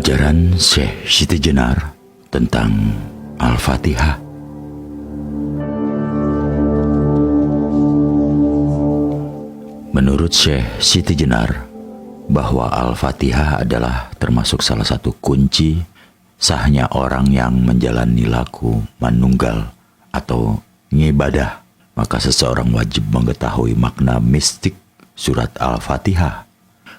Ajaran Syekh Siti Jenar tentang Al-Fatihah. Menurut Syekh Siti Jenar, bahwa Al-Fatihah adalah termasuk salah satu kunci sahnya orang yang menjalani laku manunggal atau ngibadah. Maka seseorang wajib mengetahui makna mistik surat Al-Fatihah.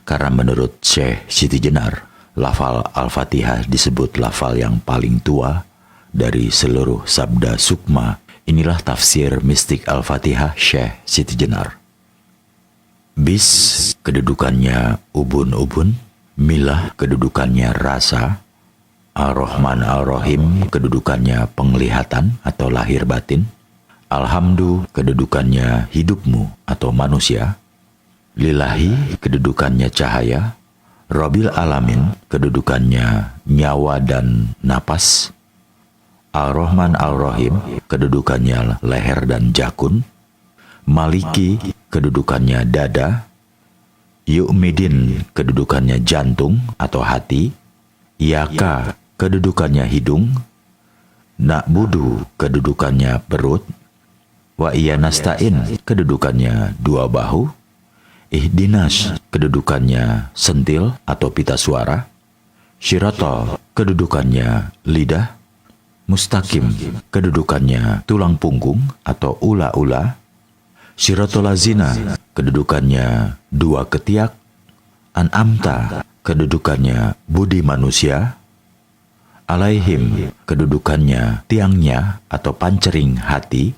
Karena menurut Syekh Siti Jenar, lafal Al-Fatihah disebut lafal yang paling tua dari seluruh sabda sukma. Inilah tafsir mistik Al-Fatihah Syekh Siti Jenar. Bis, kedudukannya ubun-ubun. Milah, kedudukannya rasa. Ar-Rahman Ar-Rahim, kedudukannya penglihatan atau lahir batin. Alhamdu, kedudukannya hidupmu atau manusia. Lillahi, kedudukannya cahaya. Rabbil Alamin, kedudukannya nyawa dan napas. Ar-Rahman Ar-Rahim, kedudukannya leher dan jakun. Maliki, kedudukannya dada. Yu'midin, kedudukannya jantung atau hati. Yaka, kedudukannya hidung. Na'budu, kedudukannya perut. Wa iya nasta'in, kedudukannya dua bahu. Ihdinas, kedudukannya sentil atau pita suara. Syirata, kedudukannya lidah. Mustaqim, kedudukannya tulang punggung atau ula-ula. Syiratalazina, kedudukannya dua ketiak. An'amta, kedudukannya budi manusia. Alaihim, kedudukannya tiangnya atau pancering hati.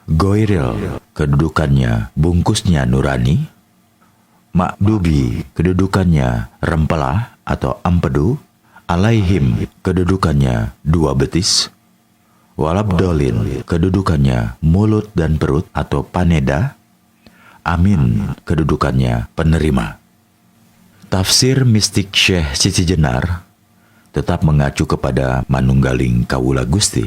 Goiril, kedudukannya bungkusnya nurani. Makdubi, kedudukannya rempelah atau ampedu. Alaihim, kedudukannya dua betis. Walabdolin, kedudukannya mulut dan perut atau paneda. Amin, kedudukannya penerima. Tafsir mistik Syekh Siti Jenar tetap mengacu kepada manunggaling kawula Gusti,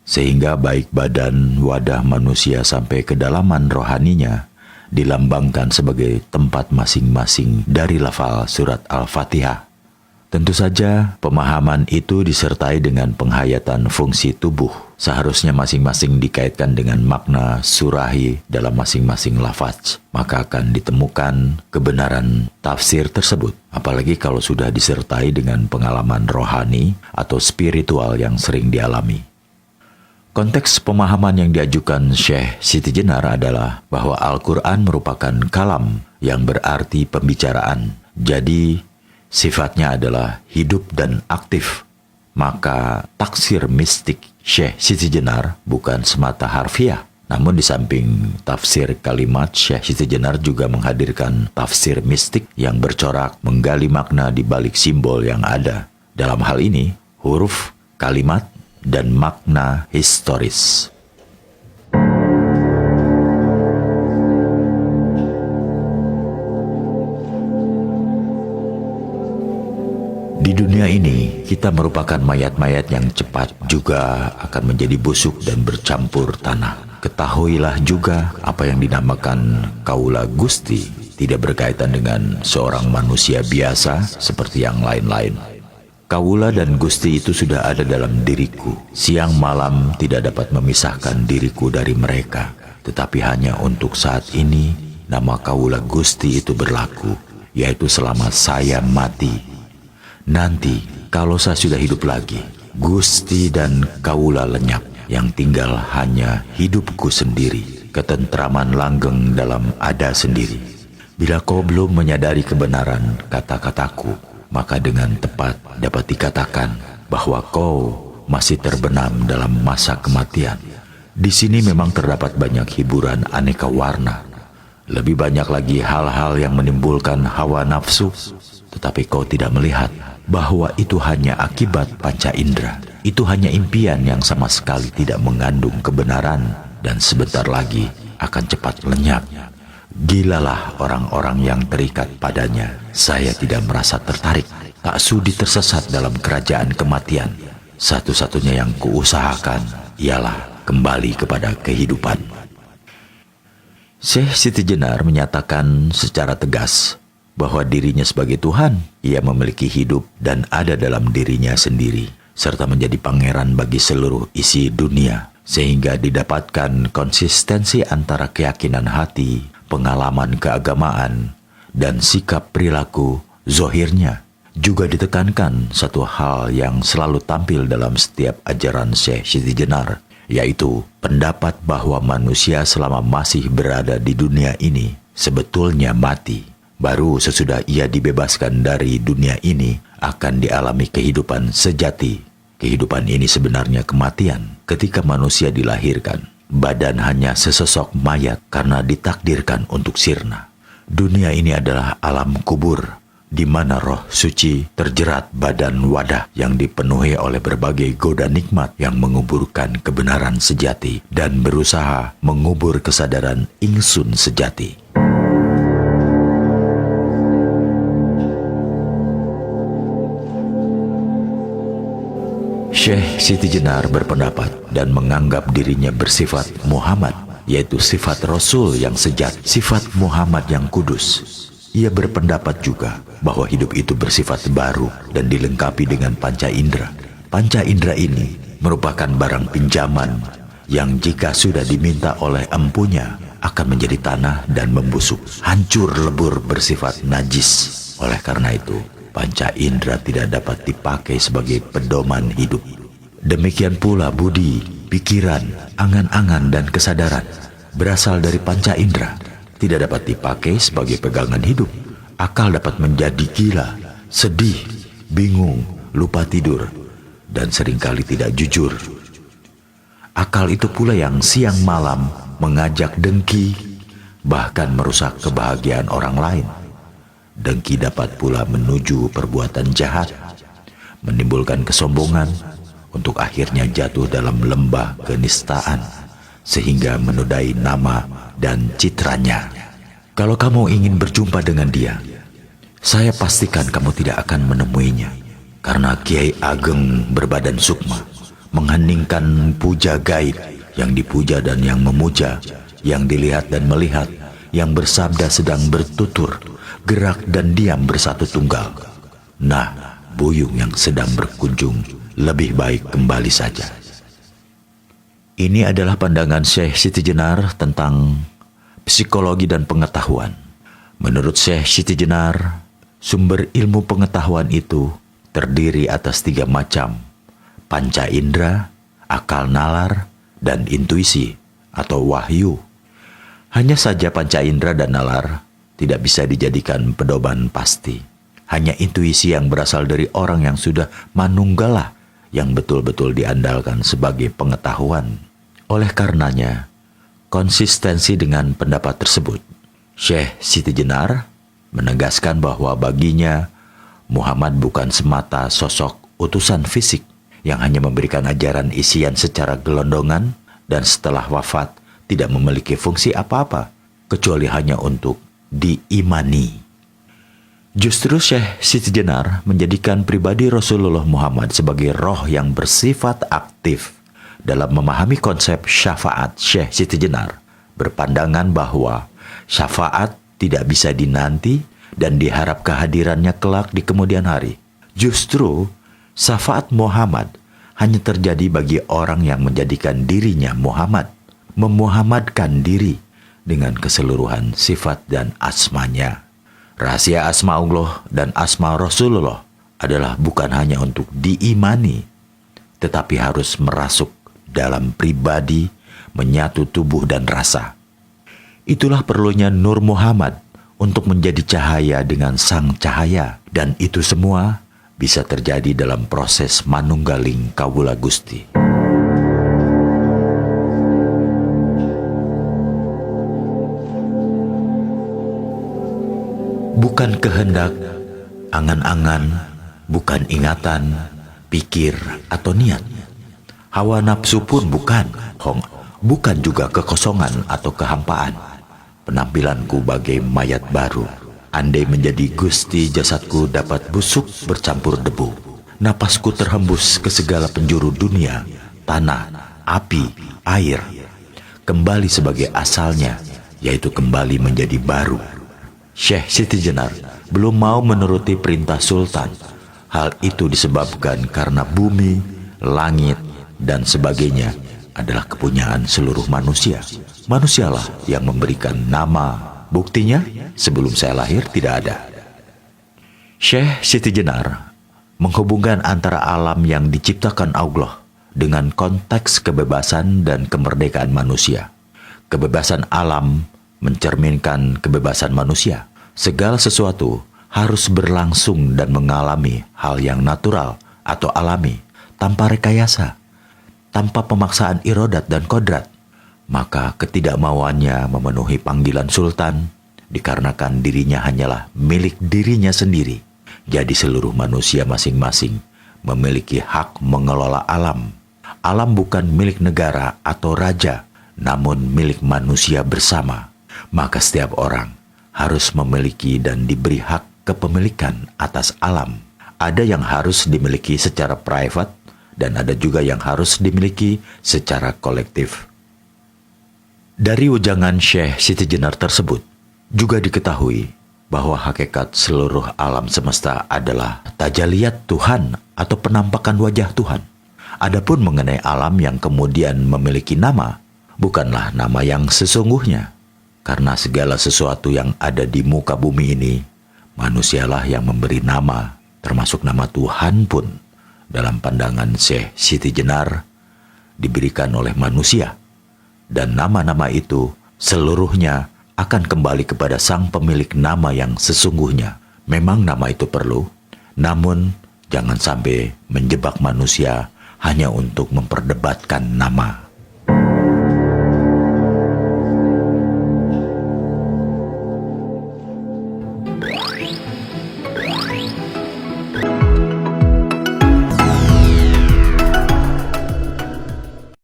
sehingga baik badan wadah manusia sampai kedalaman rohaninya dilambangkan sebagai tempat masing-masing dari lafal surat Al-Fatihah. Tentu saja pemahaman itu disertai dengan penghayatan fungsi tubuh. Seharusnya masing-masing dikaitkan dengan makna surahi dalam masing-masing lafaz. Maka akan ditemukan kebenaran tafsir tersebut. Apalagi kalau sudah disertai dengan pengalaman rohani atau spiritual yang sering dialami. Konteks pemahaman yang diajukan Syekh Siti Jenar adalah bahwa Al-Quran merupakan kalam yang berarti pembicaraan. Jadi, sifatnya adalah hidup dan aktif. Maka taksir mistik Syekh Siti Jenar bukan semata harfiah. Namun di samping tafsir kalimat, Syekh Siti Jenar juga menghadirkan tafsir mistik yang bercorak menggali makna di balik simbol yang ada. Dalam hal ini, huruf, kalimat, dan makna historis. Di dunia ini, kita merupakan mayat-mayat yang cepat juga akan menjadi busuk dan bercampur tanah. Ketahuilah juga apa yang dinamakan kaula Gusti tidak berkaitan dengan seorang manusia biasa seperti yang lain-lain. Kaula dan Gusti itu sudah ada dalam diriku. Siang malam tidak dapat memisahkan diriku dari mereka. Tetapi hanya untuk saat ini, nama kaula Gusti itu berlaku, yaitu selama saya mati. Nanti, kalau saya sudah hidup lagi, Gusti dan kaula lenyap. Yang tinggal hanya hidupku sendiri, ketentraman langgeng dalam ada sendiri. Bila kau belum menyadari kebenaran kata-kataku, maka dengan tepat dapat dikatakan bahwa kau masih terbenam dalam masa kematian. Di sini memang terdapat banyak hiburan aneka warna. Lebih banyak lagi hal-hal yang menimbulkan hawa nafsu. Tetapi kau tidak melihat bahwa itu hanya akibat panca indera. Itu hanya impian yang sama sekali tidak mengandung kebenaran dan sebentar lagi akan cepat lenyap. Gilalah orang-orang yang terikat padanya. Saya tidak merasa tertarik, tak sudi tersesat dalam kerajaan kematian. Satu-satunya yang kuusahakan ialah kembali kepada kehidupan. Syekh Siti Jenar menyatakan secara tegas bahwa dirinya sebagai Tuhan, ia memiliki hidup dan ada dalam dirinya sendiri, serta menjadi pangeran bagi seluruh isi dunia, sehingga didapatkan konsistensi antara keyakinan hati, pengalaman keagamaan, dan sikap perilaku zohirnya. Juga ditekankan satu hal yang selalu tampil dalam setiap ajaran Syekh Siti Jenar, yaitu pendapat bahwa manusia selama masih berada di dunia ini sebetulnya mati. Baru sesudah ia dibebaskan dari dunia ini akan dialami kehidupan sejati. Kehidupan ini sebenarnya kematian. Ketika manusia dilahirkan, badan hanya sesosok mayat karena ditakdirkan untuk sirna. Dunia ini adalah alam kubur, di mana roh suci terjerat badan wadah yang dipenuhi oleh berbagai goda nikmat yang menguburkan kebenaran sejati dan berusaha mengubur kesadaran ingsun sejati. Syekh Siti Jenar berpendapat dan menganggap dirinya bersifat Muhammad, yaitu sifat Rasul yang sejati, sifat Muhammad yang kudus. Ia berpendapat juga bahwa hidup itu bersifat baru dan dilengkapi dengan panca indera. Panca indera ini merupakan barang pinjaman yang jika sudah diminta oleh empunya akan menjadi tanah dan membusuk, hancur lebur, bersifat najis. Oleh karena itu, panca indera tidak dapat dipakai sebagai pedoman hidup. Demikian pula budi, pikiran, angan-angan, dan kesadaran berasal dari panca indera, tidak dapat dipakai sebagai pegangan hidup. Akal dapat menjadi gila, sedih, bingung, lupa tidur, dan seringkali tidak jujur. Akal itu pula yang siang malam mengajak dengki, bahkan merusak kebahagiaan orang lain. Dengki dapat pula menuju perbuatan jahat, menimbulkan kesombongan, untuk akhirnya jatuh dalam lembah kenistaan, sehingga menodai nama dan citranya. Kalau kamu ingin berjumpa dengan dia, saya pastikan kamu tidak akan menemuinya, karena Kiai Ageng berbadan sukma mengheningkan puja gaib, yang dipuja dan yang memuja, yang dilihat dan melihat, yang bersabda sedang bertutur, gerak dan diam bersatu tunggal. Nah, buyung yang sedang berkunjung lebih baik kembali saja. Ini adalah pandangan Syekh Siti Jenar tentang psikologi dan pengetahuan. Menurut Syekh Siti Jenar, sumber ilmu pengetahuan itu terdiri atas 3 macam: panca indera, akal nalar, dan intuisi atau wahyu. Hanya saja panca indera dan nalar tidak bisa dijadikan pedoman pasti. Hanya intuisi yang berasal dari orang yang sudah manunggalah yang betul-betul diandalkan sebagai pengetahuan. Oleh karenanya, konsistensi dengan pendapat tersebut, Syekh Siti Jenar menegaskan bahwa baginya Muhammad bukan semata sosok utusan fisik yang hanya memberikan ajaran isian secara gelondongan dan setelah wafat tidak memiliki fungsi apa-apa kecuali hanya untuk diimani. Justru Syekh Siti Jenar menjadikan pribadi Rasulullah Muhammad sebagai roh yang bersifat aktif. Dalam memahami konsep syafaat, Syekh Siti Jenar berpandangan bahwa syafaat tidak bisa dinanti dan diharap kehadirannya kelak di kemudian hari. Justru syafaat Muhammad hanya terjadi bagi orang yang menjadikan dirinya Muhammad, memuhammadkan diri dengan keseluruhan sifat dan asmanya. Rahasia asma Allah dan asma Rasulullah adalah bukan hanya untuk diimani, tetapi harus merasuk dalam pribadi, menyatu tubuh dan rasa. Itulah perlunya Nur Muhammad untuk menjadi cahaya dengan sang cahaya, dan itu semua bisa terjadi dalam proses manunggaling Kawula Gusti. Bukan kehendak, angan-angan, bukan ingatan, pikir, atau niat. Hawa nafsu pun bukan, bukan juga kekosongan atau kehampaan. Penampilanku bagai mayat baru. Andai menjadi Gusti, jasadku dapat busuk bercampur debu. Napasku terhembus ke segala penjuru dunia, tanah, api, air. Kembali sebagai asalnya, yaitu kembali menjadi baru. Syekh Siti Jenar belum mau menuruti perintah sultan. Hal itu disebabkan karena bumi, langit, dan sebagainya adalah kepunyaan seluruh manusia. Manusialah yang memberikan nama. Buktinya, sebelum saya lahir tidak ada. Syekh Siti Jenar menghubungkan antara alam yang diciptakan Allah dengan konteks kebebasan dan kemerdekaan manusia. Kebebasan alam mencerminkan kebebasan manusia. Segala sesuatu harus berlangsung dan mengalami hal yang natural atau alami, tanpa rekayasa, tanpa pemaksaan irodat dan kodrat. Maka ketidakmauannya memenuhi panggilan sultan dikarenakan dirinya hanyalah milik dirinya sendiri. Jadi seluruh manusia masing-masing memiliki hak mengelola alam. Alam bukan milik negara atau raja, namun milik manusia bersama. Maka setiap orang harus memiliki dan diberi hak kepemilikan atas alam. Ada yang harus dimiliki secara private dan ada juga yang harus dimiliki secara kolektif. Dari ujangan Syekh Siti Jenar tersebut juga diketahui bahwa hakikat seluruh alam semesta adalah tajaliyat Tuhan atau penampakan wajah Tuhan. Adapun mengenai alam yang kemudian memiliki nama, bukanlah nama yang sesungguhnya. Karena segala sesuatu yang ada di muka bumi ini, manusialah yang memberi nama, termasuk nama Tuhan pun, dalam pandangan Syekh Siti Jenar, diberikan oleh manusia. Dan nama-nama itu seluruhnya akan kembali kepada sang pemilik nama yang sesungguhnya. Memang nama itu perlu, namun jangan sampai menjebak manusia hanya untuk memperdebatkan nama.